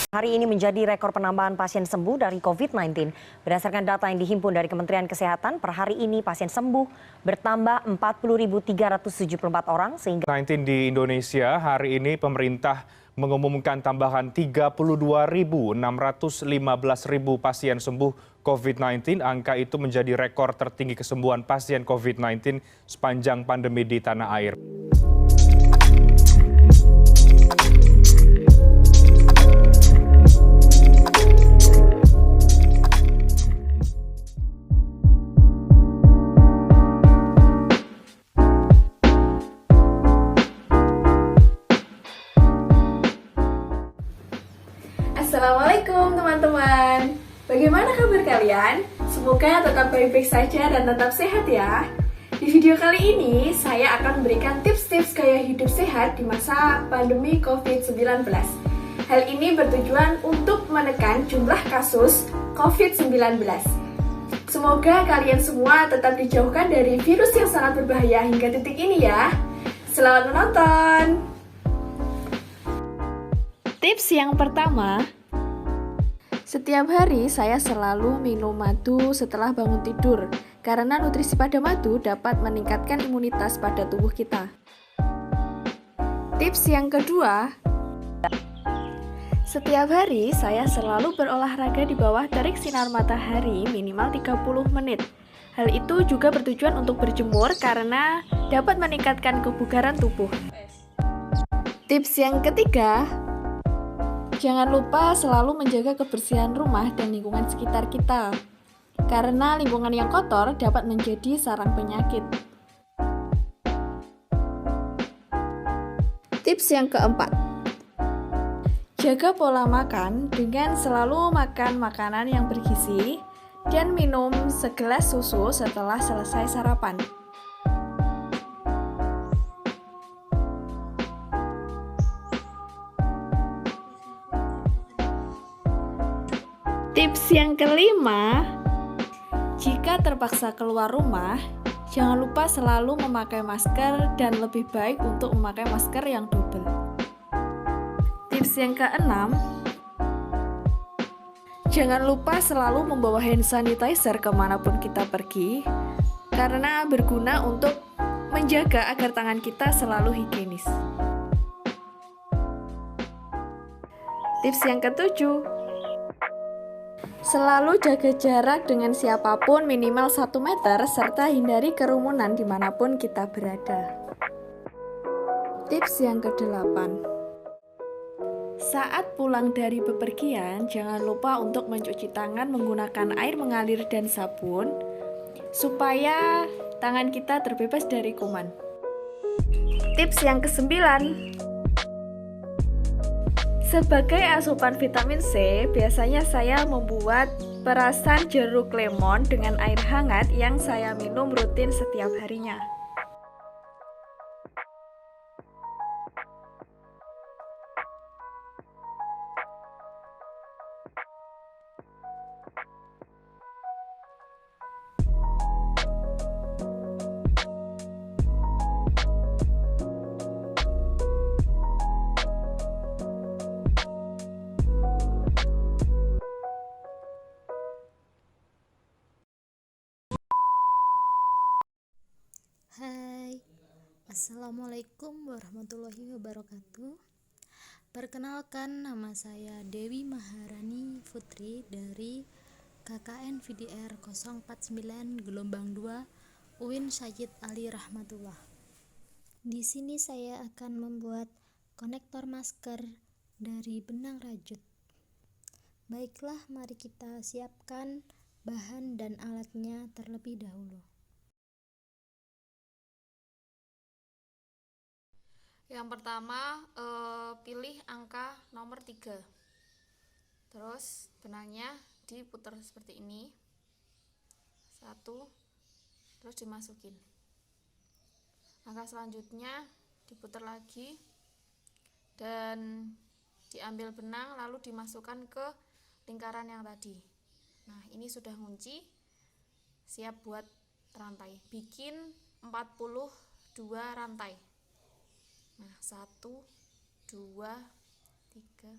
Hari ini menjadi rekor penambahan pasien sembuh dari COVID-19. Berdasarkan data yang dihimpun dari Kementerian Kesehatan, per hari ini pasien sembuh bertambah 40.374 orang sehingga 19 di Indonesia, hari ini pemerintah mengumumkan tambahan 32.615 pasien sembuh COVID-19. Angka itu menjadi rekor tertinggi kesembuhan pasien COVID-19 sepanjang pandemi di tanah air. Assalamualaikum teman-teman. Bagaimana kabar kalian? Semoga tetap baik-baik saja dan tetap sehat ya. Di video kali ini saya akan memberikan tips-tips gaya hidup sehat di masa pandemi COVID-19. Hal ini bertujuan untuk menekan jumlah kasus COVID-19. Semoga kalian semua tetap dijauhkan dari virus yang sangat berbahaya hingga titik ini ya. Selamat menonton. Tips yang pertama, setiap hari saya selalu minum madu setelah bangun tidur, karena nutrisi pada madu dapat meningkatkan imunitas pada tubuh kita. Tips yang kedua, setiap hari saya selalu berolahraga di bawah terik sinar matahari minimal 30 menit. Hal itu juga bertujuan untuk berjemur karena dapat meningkatkan kebugaran tubuh. Tips yang ketiga, jangan lupa selalu menjaga kebersihan rumah dan lingkungan sekitar kita, karena lingkungan yang kotor dapat menjadi sarang penyakit. Tips yang keempat, jaga pola makan dengan selalu makan makanan yang bergizi dan minum segelas susu setelah selesai sarapan. Tips yang kelima, jika terpaksa keluar rumah, jangan lupa selalu memakai masker dan lebih baik untuk memakai masker yang double. Tips yang keenam, jangan lupa selalu membawa hand sanitizer kemanapun kita pergi, karena berguna untuk menjaga agar tangan kita selalu higienis. Tips yang ketujuh, selalu jaga jarak dengan siapapun minimal 1 meter serta hindari kerumunan dimanapun kita berada. Tips yang kedelapan, saat pulang dari bepergian jangan lupa untuk mencuci tangan menggunakan air mengalir dan sabun supaya tangan kita terbebas dari kuman. Tips yang kesembilan, sebagai asupan vitamin C, biasanya saya membuat perasan jeruk lemon dengan air hangat yang saya minum rutin setiap harinya. Hai, Assalamualaikum warahmatullahi wabarakatuh. Perkenalkan, nama saya Dewi Maharani Putri dari KKN VDR 049 Gelombang 2 UIN Syed Ali Rahmatullah. Di sini saya akan membuat konektor masker dari benang rajut. Baiklah, mari kita siapkan bahan dan alatnya terlebih dahulu. Yang pertama, pilih angka nomor 3. Terus benangnya diputar seperti ini. 1, terus dimasukin. Langkah selanjutnya diputar lagi dan diambil benang lalu dimasukkan ke lingkaran yang tadi. Nah, ini sudah ngunci, siap buat rantai. Bikin 42 rantai. Nah, 1, 2, 3,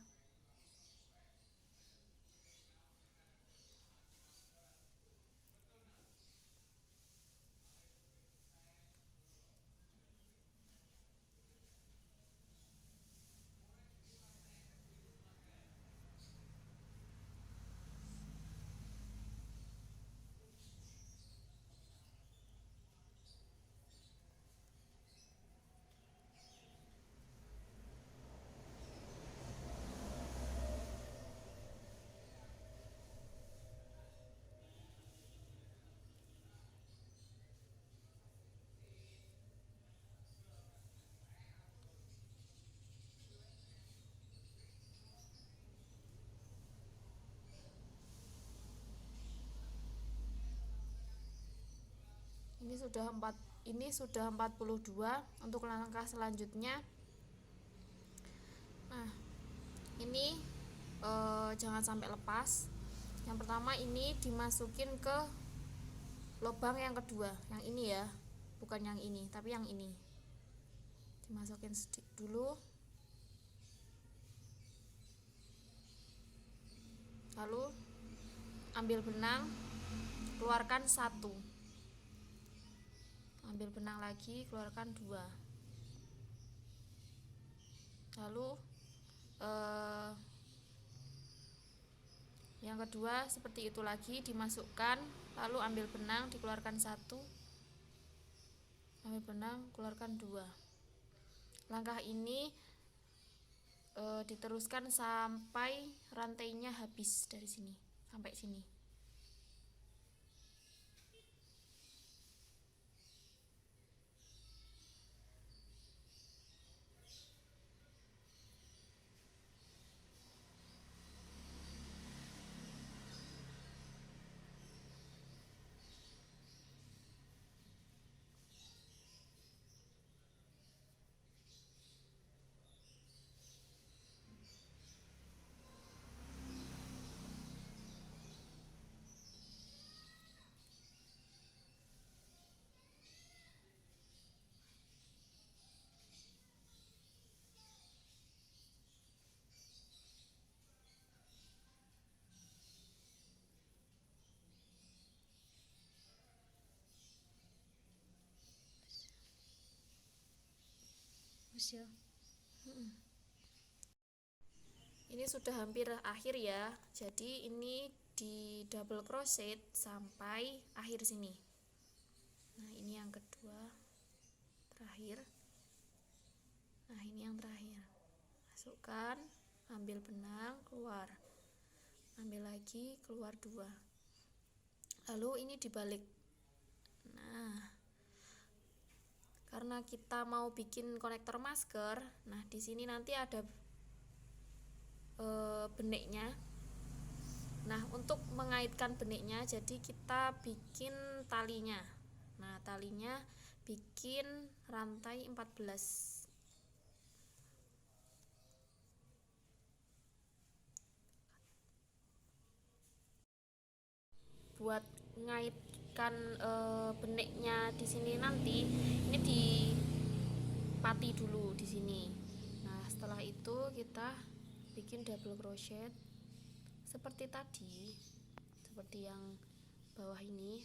Ini sudah 42 untuk langkah selanjutnya. Nah, ini jangan sampai lepas. Yang pertama ini dimasukin ke lubang yang kedua, yang ini ya, bukan yang ini, tapi yang ini. Dimasukin dulu. Lalu ambil benang, keluarkan 1. Ambil benang lagi, keluarkan 2. Lalu yang kedua seperti itu lagi, dimasukkan, lalu ambil benang, dikeluarkan 1, ambil benang, keluarkan 2. Langkah ini diteruskan sampai rantainya habis dari sini sampai sini. Ini sudah hampir akhir ya, jadi ini di double crochet sampai akhir sini. Nah, ini yang kedua, terakhir. Nah, ini yang terakhir. Masukkan, ambil benang, keluar, ambil lagi, keluar 2. Lalu ini dibalik. Nah, karena kita mau bikin konektor masker, nah di sini nanti ada beneknya. Nah, untuk mengaitkan beneknya, jadi kita bikin talinya. Nah, talinya bikin rantai 14. Buat ngaitkan beneknya di sini nanti, ini dipati dulu di sini. Nah, setelah itu kita bikin double crochet seperti tadi, seperti yang bawah ini.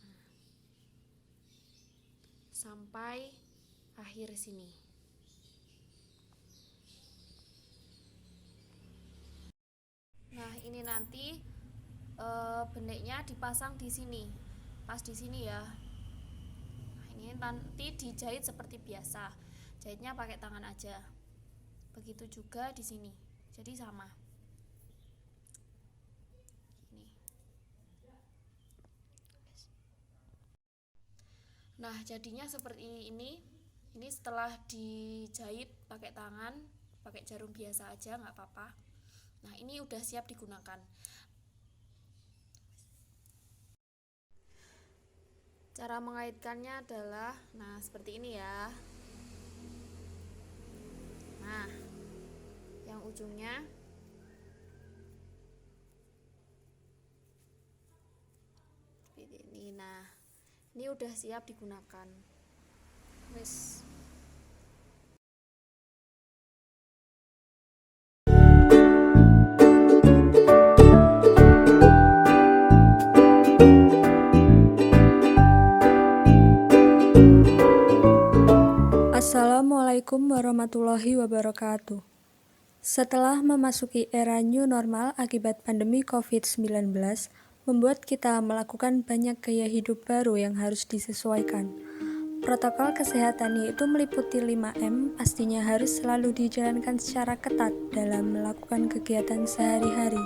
Nah, sampai akhir sini. Nah, ini nanti beneknya dipasang di sini, pas di sini ya. Nah, ini nanti dijahit seperti biasa, jahitnya pakai tangan aja. Begitu juga di sini, jadi sama. Ini. Nah, jadinya seperti ini. Ini setelah dijahit pakai tangan, pakai jarum biasa aja nggak apa-apa. Nah, ini udah siap digunakan. Cara mengaitkannya adalah, nah seperti ini ya. Nah, yang ujungnya seperti ini. Nah, ini udah siap digunakan. Wes. Assalamualaikum warahmatullahi wabarakatuh. Setelah memasuki era new normal akibat pandemi COVID-19, membuat kita melakukan banyak gaya hidup baru yang harus disesuaikan. Protokol kesehatan yaitu meliputi 5M pastinya harus selalu dijalankan secara ketat dalam melakukan kegiatan sehari-hari.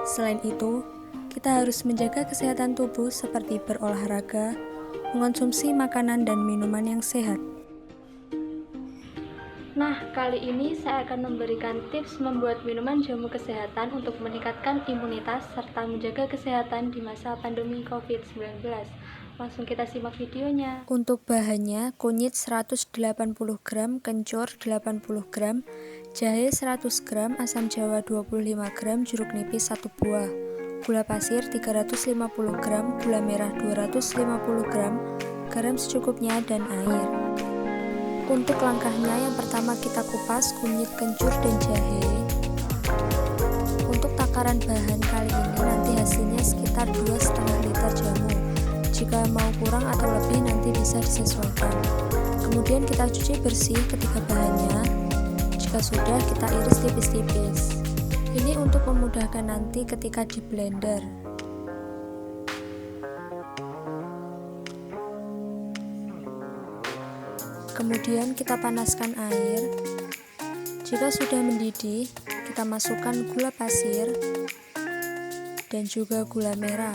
Selain itu, kita harus menjaga kesehatan tubuh seperti berolahraga, mengonsumsi makanan dan minuman yang sehat. Nah, kali ini saya akan memberikan tips membuat minuman jamu kesehatan untuk meningkatkan imunitas serta menjaga kesehatan di masa pandemi COVID-19. Langsung kita simak videonya. Untuk bahannya, kunyit 180 gram, kencur 80 gram, jahe 100 gram, asam jawa 25 gram, jeruk nipis 1 buah, gula pasir 350 gram, gula merah 250 gram, garam secukupnya, dan air. Untuk langkahnya, yang pertama kita kupas kunyit, kencur, dan jahe. Untuk takaran bahan kali ini nanti hasilnya sekitar 2,5 liter jamu. Jika mau kurang atau lebih nanti bisa disesuaikan. Kemudian kita cuci bersih ketiga bahannya. Jika sudah, kita iris tipis-tipis. Ini untuk memudahkan nanti ketika di blender. Kemudian kita panaskan air. Jika sudah mendidih, kita masukkan gula pasir dan juga gula merah.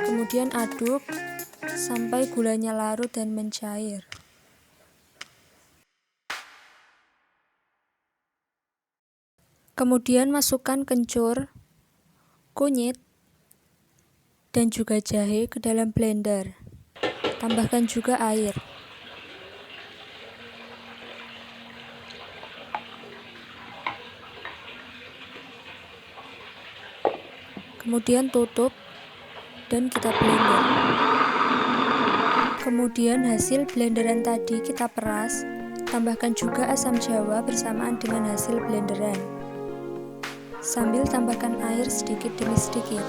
Kemudian aduk sampai gulanya larut dan mencair. Kemudian masukkan kencur, kunyit, dan juga jahe ke dalam blender. Tambahkan juga air. Kemudian tutup dan kita blender. Kemudian hasil blenderan tadi kita peras, tambahkan juga asam jawa bersamaan dengan hasil blenderan. Sambil tambahkan air sedikit demi sedikit.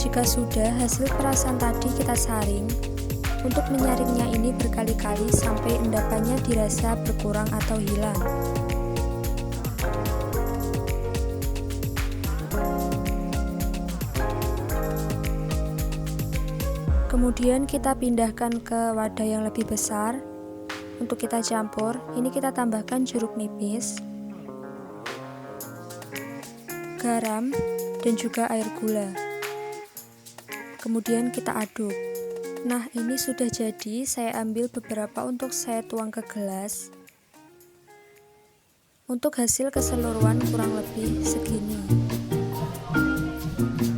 Jika sudah, hasil perasan tadi kita saring. Untuk menyaringnya ini berkali-kali sampai endapannya dirasa berkurang atau hilang. Kemudian kita pindahkan ke wadah yang lebih besar. Untuk kita campur, ini kita tambahkan jeruk nipis, garam, dan juga air gula. Kemudian kita aduk. Nah, ini sudah jadi. Saya ambil beberapa untuk saya tuang ke gelas. Untuk hasil keseluruhan kurang lebih segini.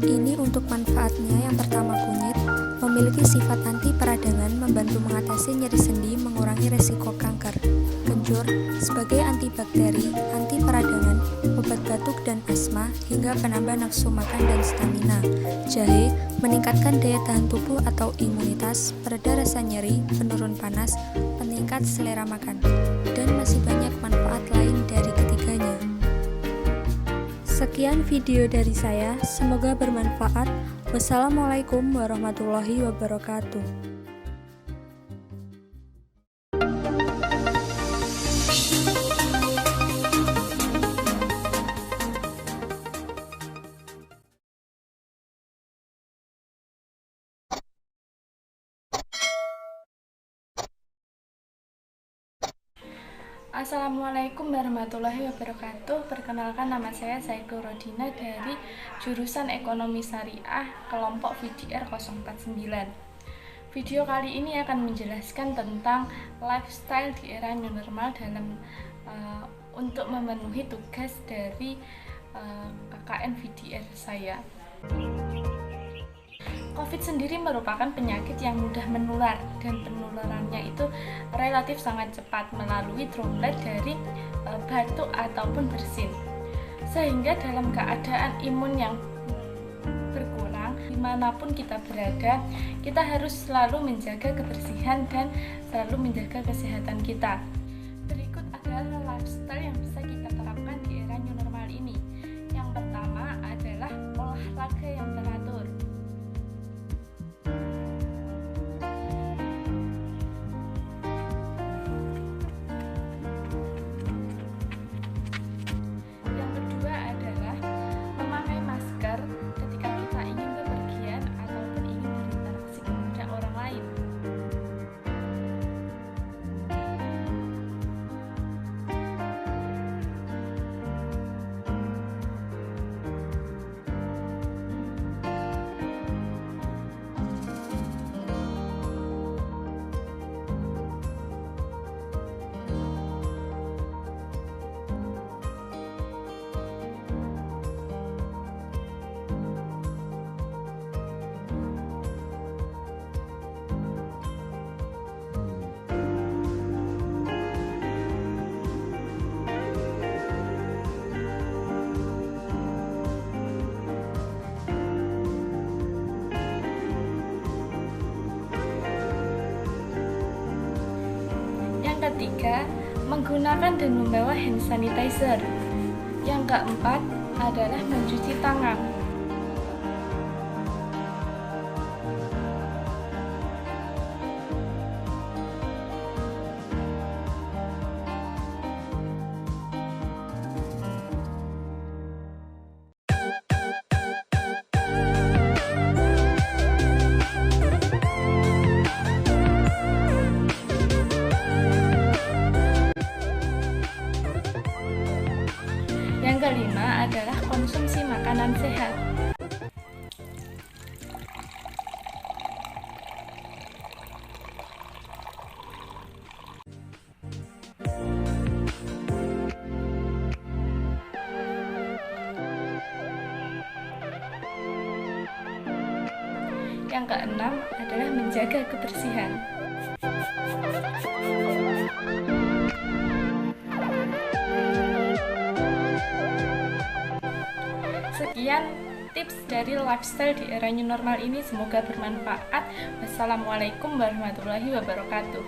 Ini untuk manfaatnya. Yang pertama, kunyit memiliki sifat anti peradangan, membantu mengatasi nyeri sendi, mengurangi resiko kanker. Kencur sebagai antibakteri, anti peradangan, obat batuk dan asma, hingga penambah nafsu makan dan stamina. Jahe meningkatkan daya tahan tubuh atau imunitas, pereda rasa nyeri, penurun panas, peningkat selera makan, dan masih banyak manfaat lain dari ketiganya. Sekian video dari saya, semoga bermanfaat. Wassalamualaikum warahmatullahi wabarakatuh. Assalamualaikum warahmatullahi wabarakatuh. Perkenalkan, nama saya Zaidul Rodina dari jurusan Ekonomi Syariah kelompok VDR 049. Video kali ini akan menjelaskan tentang lifestyle di era new normal dalam untuk memenuhi tugas dari KKN VDR saya. COVID sendiri merupakan penyakit yang mudah menular dan penularannya itu relatif sangat cepat melalui droplet dari batuk ataupun bersin. Sehingga dalam keadaan imun yang berkurang, dimanapun kita berada, kita harus selalu menjaga kebersihan dan selalu menjaga kesehatan kita. Berikut adalah lifestyle yang bisa kita terapkan di era new normal ini. Yang pertama adalah olahraga yang teratur. ketiga, menggunakan dan membawa hand sanitizer. Yang keempat adalah mencuci tangan. Yang kelima adalah konsumsi makanan sehat. Yang keenam adalah menjaga kebersihan. Sekian tips dari lifestyle di era new normal ini, semoga bermanfaat. Wassalamualaikum warahmatullahi wabarakatuh.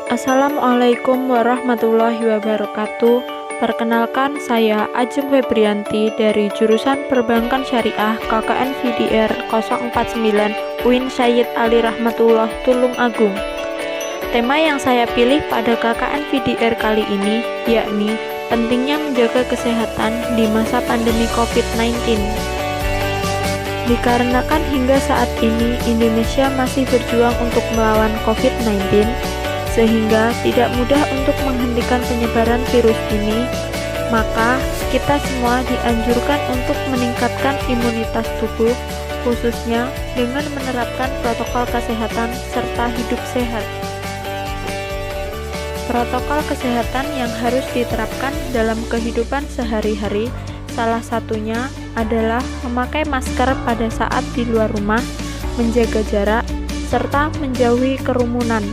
Assalamualaikum warahmatullahi wabarakatuh. Perkenalkan, saya Ajeng Febrianti dari jurusan Perbankan Syariah KKN VDR 049 UIN Syed Ali Rahmatullah Tulung Agung. Tema yang saya pilih pada KKN VDR kali ini yakni pentingnya menjaga kesehatan di masa pandemi COVID-19. Dikarenakan hingga saat ini Indonesia masih berjuang untuk melawan COVID-19, sehingga tidak mudah untuk menghentikan penyebaran virus ini, maka kita semua dianjurkan untuk meningkatkan imunitas tubuh, khususnya dengan menerapkan protokol kesehatan serta hidup sehat. Protokol kesehatan yang harus diterapkan dalam kehidupan sehari-hari, salah satunya adalah memakai masker pada saat di luar rumah, menjaga jarak, serta menjauhi kerumunan.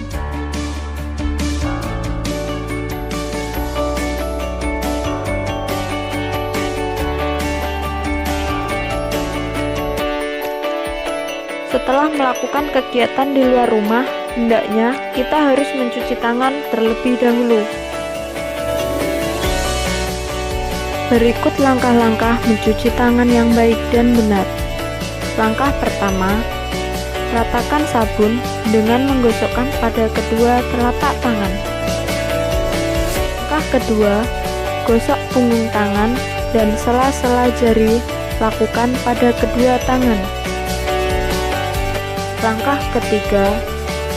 Setelah melakukan kegiatan di luar rumah, hendaknya kita harus mencuci tangan terlebih dahulu. Berikut langkah-langkah mencuci tangan yang baik dan benar. Langkah pertama, ratakan sabun dengan menggosokkan pada kedua telapak tangan. Langkah kedua, gosok punggung tangan dan sela-sela jari lakukan pada kedua tangan. Langkah ketiga,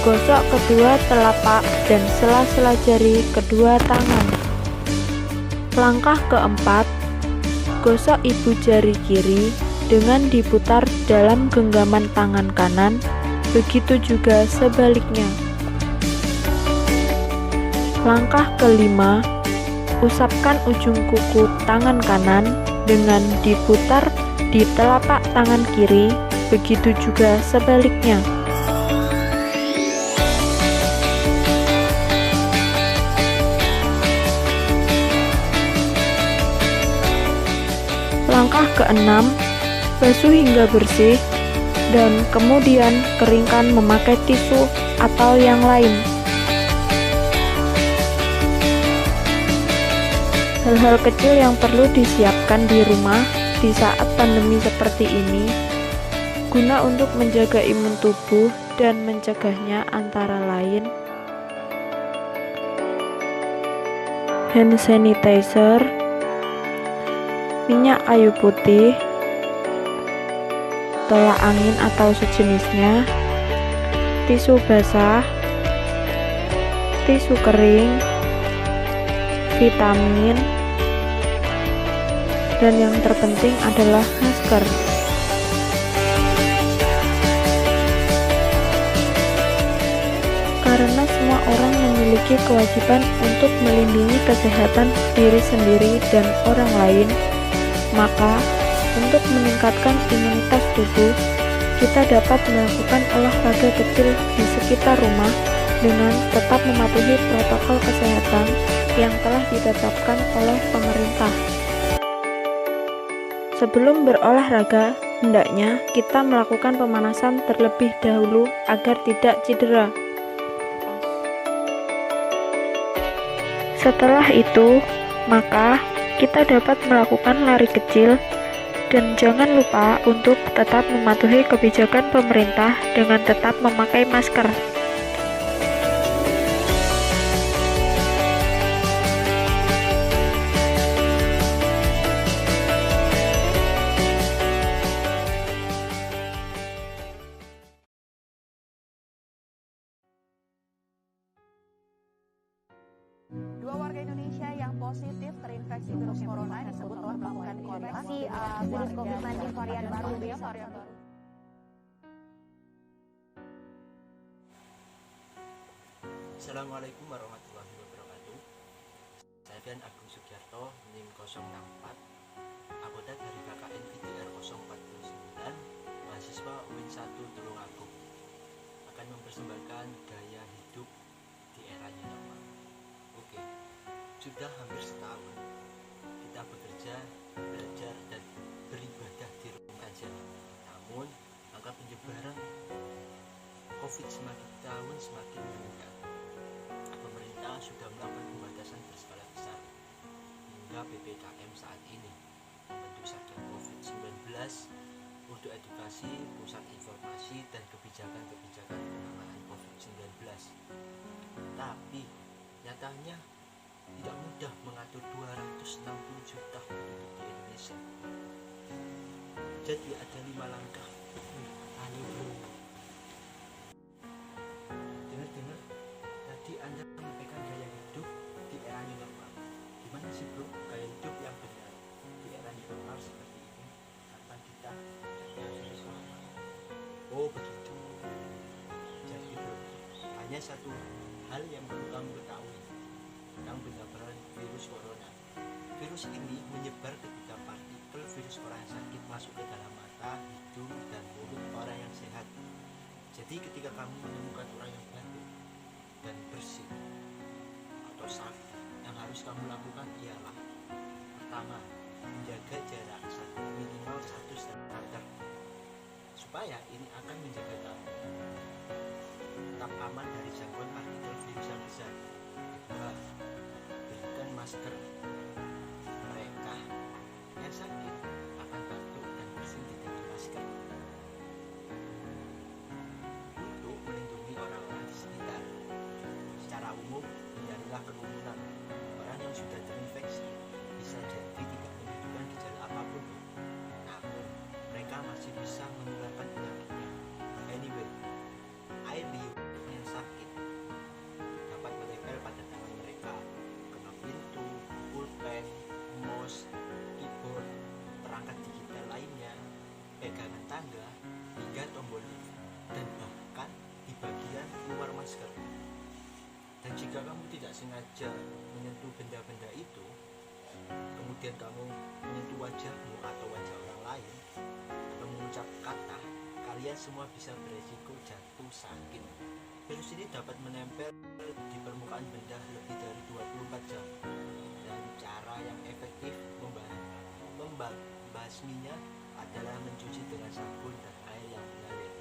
gosok kedua telapak dan sela-sela jari kedua tangan. Langkah keempat, gosok ibu jari kiri dengan diputar dalam genggaman tangan kanan, begitu juga sebaliknya. Langkah kelima, usapkan ujung kuku tangan kanan dengan diputar di telapak tangan kiri, begitu juga sebaliknya. Langkah keenam, basuh hingga bersih dan kemudian keringkan memakai tisu atau yang lain. Hal-hal kecil yang perlu disiapkan di rumah di saat pandemi seperti ini guna untuk menjaga imun tubuh dan mencegahnya antara lain hand sanitizer, minyak kayu putih, tolak angin atau sejenisnya, tisu basah, tisu kering, vitamin, dan yang terpenting adalah masker. Karena semua orang memiliki kewajiban untuk melindungi kesehatan diri sendiri dan orang lain, maka untuk meningkatkan imunitas tubuh, kita dapat melakukan olahraga kecil di sekitar rumah dengan tetap mematuhi protokol kesehatan yang telah ditetapkan oleh pemerintah. Sebelum berolahraga, hendaknya kita melakukan pemanasan terlebih dahulu agar tidak cedera. Setelah itu, maka kita dapat melakukan lari kecil dan jangan lupa untuk tetap mematuhi kebijakan pemerintah dengan tetap memakai masker. Dua warga Indonesia yang positif terinfeksi virus corona disebut telah melakukan koordinasi virus COVID-19 varian baru. Assalamualaikum warahmatullahi wabarakatuh. Saya dan Agung Sugiarto, NIM 064, anggota dari KKN VDR 049, mahasiswa UIN 1 Tulungagung, akan mempersembahkan gaya hidup di era new normal. Oke, sudah hampir setahun kita bekerja, belajar, dan beribadah di rumah saja. Namun, angka penyebaran COVID semakin tahun semakin meningkat. Pemerintah sudah melakukan pembatasan berskala besar hingga PPKM saat ini, membentuk Satgas COVID-19 untuk edukasi, pusat informasi, dan kebijakan-kebijakan penanganan COVID-19. Tapi nyatanya tidak mudah mengatur 260 juta penduduk di Indonesia. Jadi ada 5 langkah. Ayo bro, dengar tadi Anda menyampaikan gaya hidup di era new normal. Gimana sih bro gaya hidup yang benar di era new normal seperti ini tanpa kita virus corona? Oh begitu. Jadi bro, hanya satu hal yang perlu kamu ketahui tentang penyebaran virus corona. Virus ini menyebar ketika partikel virus orang yang sakit masuk ke dalam mata, hidung, dan mulut orang yang sehat. Jadi ketika kamu menemukan orang yang batuk dan bersin atau sakit, yang harus kamu lakukan ialah: pertama, menjaga jarak minimal 1,5 meter, supaya ini akan menjaga kamu tetap aman dari jangkauan partikel virus yang besar. Kedua, berikan masker. Mereka yang sakit akan batuk dan bersin di dalam masker untuk melindungi orang-orang di sekitar. Secara umum, hindarilah kerumunan. Orang yang sudah terinfeksi bisa jadi tidak menunjukkan gejala apapun, namun mereka masih bisa menularkan penyakitnya. Anyway, air liur yang sakit dapat menempel pada tangan mereka, kena pintu, pulpen, mouse, keyboard, perangkat digital lainnya, pegangan tangga, hingga tombol lift, dan bahkan di bagian luar masker. Dan jika kamu tidak sengaja menyentuh benda-benda itu, kemudian kamu menyentuh wajahmu atau wajah orang lain, atau mengucap kata, kalian semua bisa beresiko jatuh sakit. Virus ini dapat menempel di permukaan benda lebih dari 24 jam. Dan cara yang efektif membasminya adalah mencuci dengan sabun dan air yang mengalir.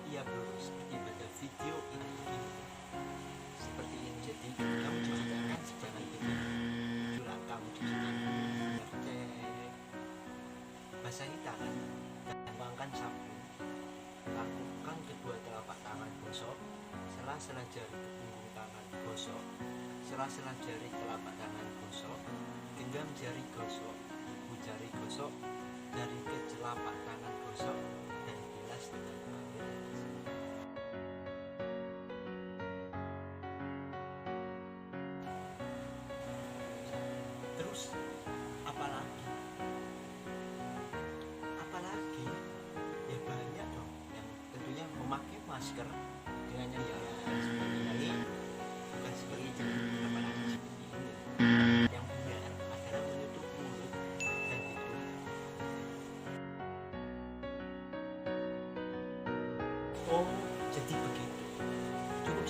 Iya bro, seperti pada video ini. Seperti ini, jadi kamu cuci tangan jangan bikin kamu cuci tangan, basahi tangan dan tuangkan sabun. Lakukan kedua telapak tangan gosok, sela-sela jari ke punggung tangan gosok, sela-sela jari telapak tangan gosok, genggam jari gosok, ibu jari gosok, jari ke telapak tangan gosok, dan bilas dengan air. Terus apalagi ya banyak dong yang tentunya memakai masker dengan yang seperti ini, bukan sebagai jenis penambahan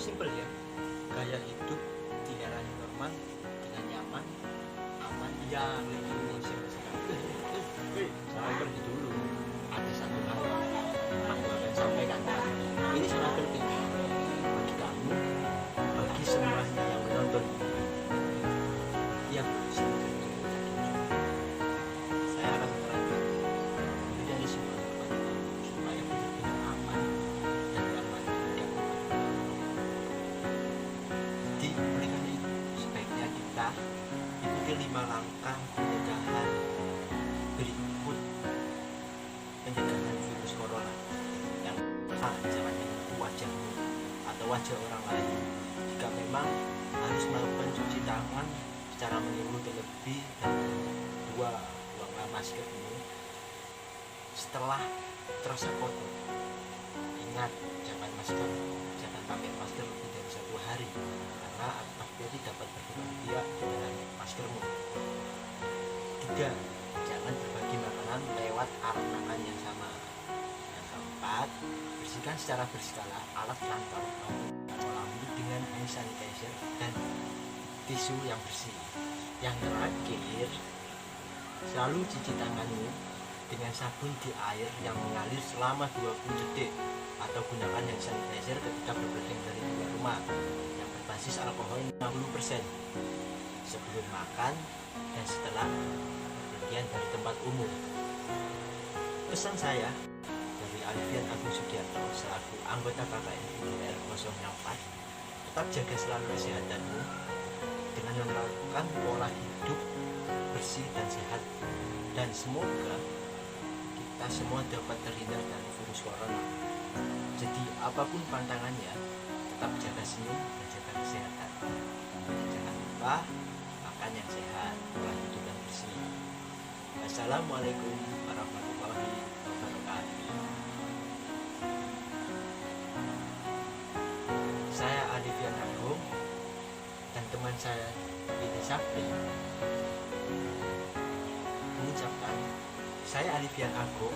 simpel ya, gaya hidup di era new normal dengan nyaman, aman, yang itu simpel sekali. Saya pergi dulu, ada satu hal yang aku akan sampaikan. Ini sangat penting bagi kamu, bagi semuanya yang menonton. Yang saya akan menerangkan mekanisme supaya benar-benar aman dan nyaman. Jadi oleh karena itu sebaiknya kita ikuti 5 langkah pencegahan berikut pencegahan virus corona. Yang pertama, jangan menyentuh wajahmu atau wajah orang lain. Jika memang harus melakukan cuci tangan secara menyeluruh terlebih dari 2 buanglah maskermu setelah terasa kotor. Ingat, jangan pakai masker lebih dari 1 hari karena bakteri dapat berkembang biak di dalam maskermu. 3. Jangan berbagi makanan lewat alat makan yang sama. Yang keempat, bersihkan secara berskala alat kantor kolammu dengan hand sanitizer dan tisu yang bersih. Yang terakhir, selalu cuci tanganmu dengan sabun di air yang mengalir selama 20 detik atau gunakan hand sanitizer ketika berpergian dari luar rumah yang berbasis alkohol 60% sebelum makan dan setelah berpergian dari tempat umum. Pesan saya dari Alfian Agung Sugiarto selaku anggota KKN FIDIR 04, tetap jaga selalu kesehatanmu dengan menerapkan pola hidup bersih dan sehat, dan semoga kita semua dapat terhindar dari virus corona. Jadi apapun pantangannya, tetap jaga senyum dan jaga kesehatan. Dan jangan lupa makan yang sehat, pola hidup yang bersih. Wassalamualaikum warahmatullahi wabarakatuh. Saya Alfian Agung dan teman saya Bini Sapri mengucapkan, saya Alfian Agung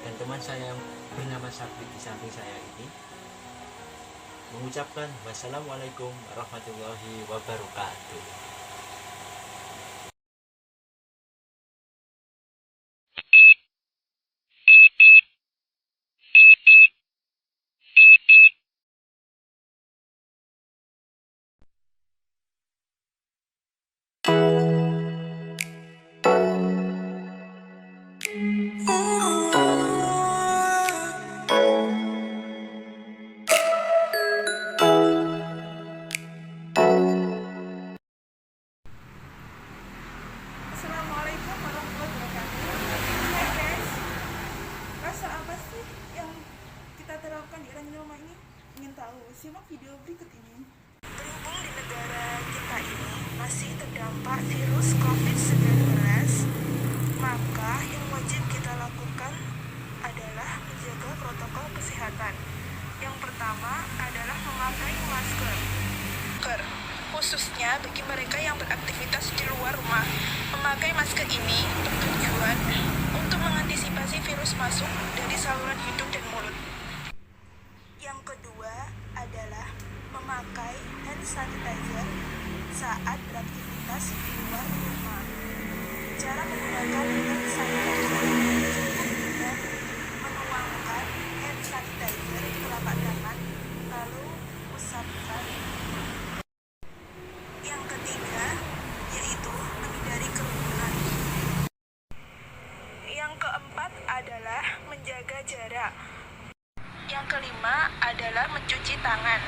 dan teman saya yang bernama Sapri di samping saya ini mengucapkan wassalamualaikum warahmatullahi wabarakatuh. Assalamualaikum warahmatullahi wabarakatuh. Hai guys, rasa apa sih yang kita terapkan di era new normal ini? Ingin tahu? Simak video berikut ini. Berhubung di negara kita ini masih terdampak virus COVID-19, maka yang wajib kita lakukan adalah menjaga protokol kesehatan. Yang pertama adalah memakai masker. Khususnya bagi mereka yang beraktivitas di luar rumah. Memakai masker ini bertujuan untuk mengantisipasi virus masuk dari saluran hidung dan mulut. Yang kedua adalah memakai hand sanitizer saat beraktivitas di luar rumah. Cara menggunakan hand sanitizer cukup dengan menuangkan hand sanitizer di telapak tangan lalu usapkan. Yang ketiga yaitu menghindari kerumunan. Yang keempat adalah menjaga jarak. Yang kelima adalah mencuci tangan.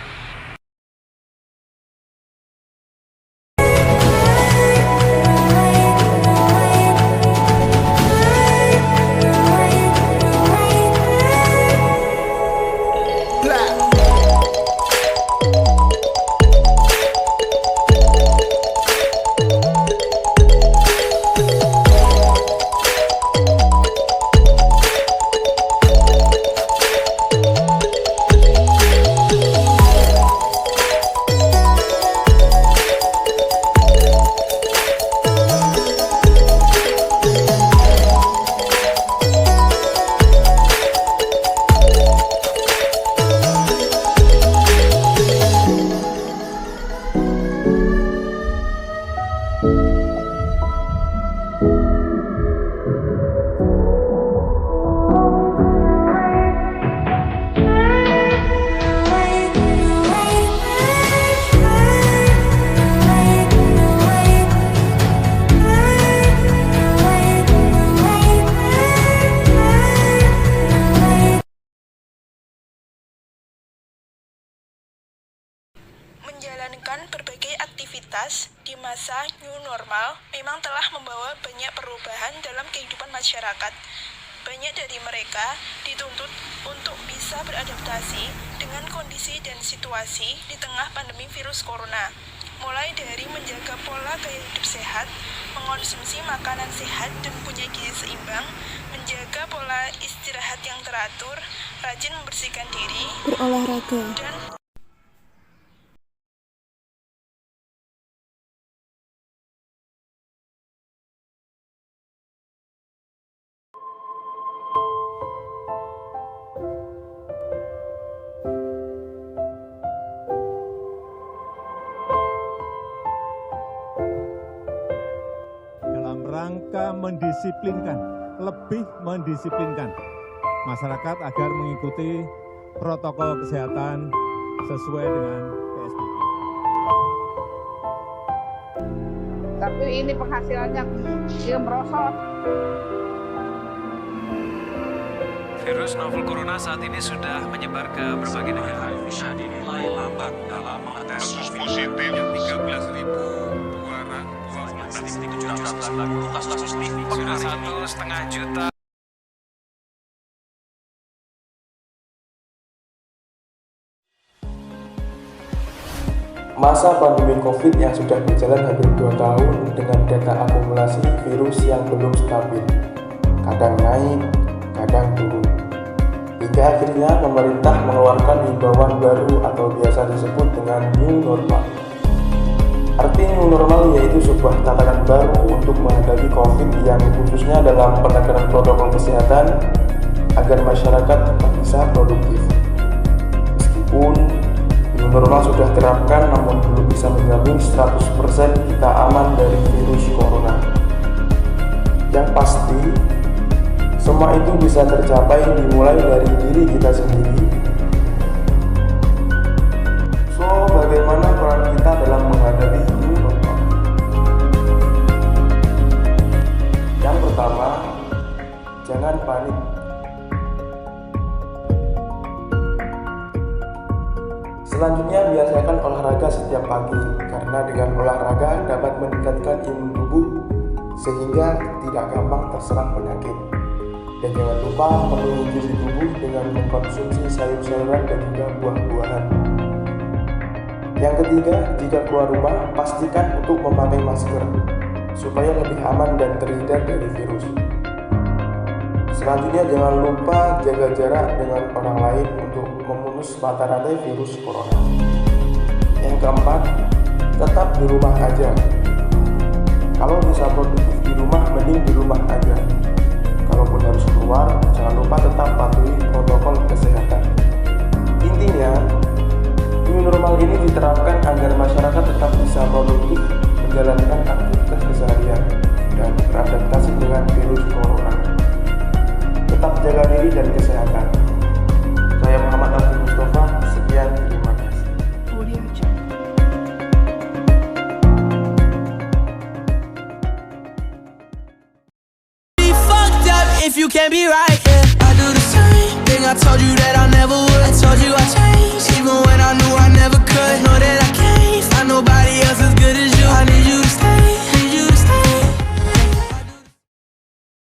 aktivitas di masa new normal memang telah membawa banyak perubahan dalam kehidupan masyarakat. Banyak dari mereka dituntut untuk bisa beradaptasi dengan kondisi dan situasi di tengah pandemi virus corona. Mulai dari menjaga pola gaya hidup sehat, mengonsumsi makanan sehat dan punya gizi seimbang, menjaga pola istirahat yang teratur, rajin membersihkan diri, berolahraga, dan rangka lebih mendisiplinkan masyarakat agar mengikuti protokol kesehatan sesuai dengan PSBB. Tapi ini penghasilannya merosot. Virus novel corona saat ini sudah menyebar ke berbagai negara. Bisa dinilai lambat dalam mengatasi positif yang 13.226 kasus sudah 1,5 juta. Masa pandemi COVID yang sudah berjalan hampir 2 tahun dengan data akumulasi virus yang belum stabil, kadang naik, kadang turun. Hingga akhirnya pemerintah mengeluarkan himbauan baru atau biasa disebut dengan new normal. Arti new normal yaitu sebuah tatanan baru untuk menghadapi COVID yang khususnya dalam penegakan protokol kesehatan agar masyarakat tetap bisa produktif. Meskipun new normal sudah terapkan namun belum bisa menjamin 100% kita aman dari virus corona. Yang pasti, semua itu bisa tercapai dimulai dari diri kita sendiri. So, bagaimana peran kita dalam menghadapi new normal? Yang pertama, jangan panik. Selanjutnya, biasakan olahraga setiap pagi, karena dengan olahraga dapat meningkatkan imun tubuh sehingga tidak gampang terserang penyakit. Dan jangan lupa memenuhi gizi tubuh dengan mengkonsumsi sayur-sayuran dan juga buah-buahan. Yang ketiga, jika keluar rumah, pastikan untuk memakai masker supaya lebih aman dan terhindar dari virus. Selanjutnya, jangan lupa jaga jarak dengan orang lain untuk memutus mata rantai virus corona. Yang keempat, tetap di rumah aja. Kalau bisa produktif di rumah, mending di rumah aja. Kalaupun harus keluar, jangan lupa tetap patuhi protokol kesehatan. Intinya, new normal ini diterapkan agar masyarakat tetap bisa produktif menjalankan aktivitas keseharian dan beradaptasi dengan virus corona. Tetap jaga diri dan kesehatan. Saya Muhammad Abdul Mustafa, sekian, terima kasih. If you can't be right, yeah, I do the same thing. I told you that I never would. I told you I changed, even when I knew I never could. Know that I can't find nobody else as good as you.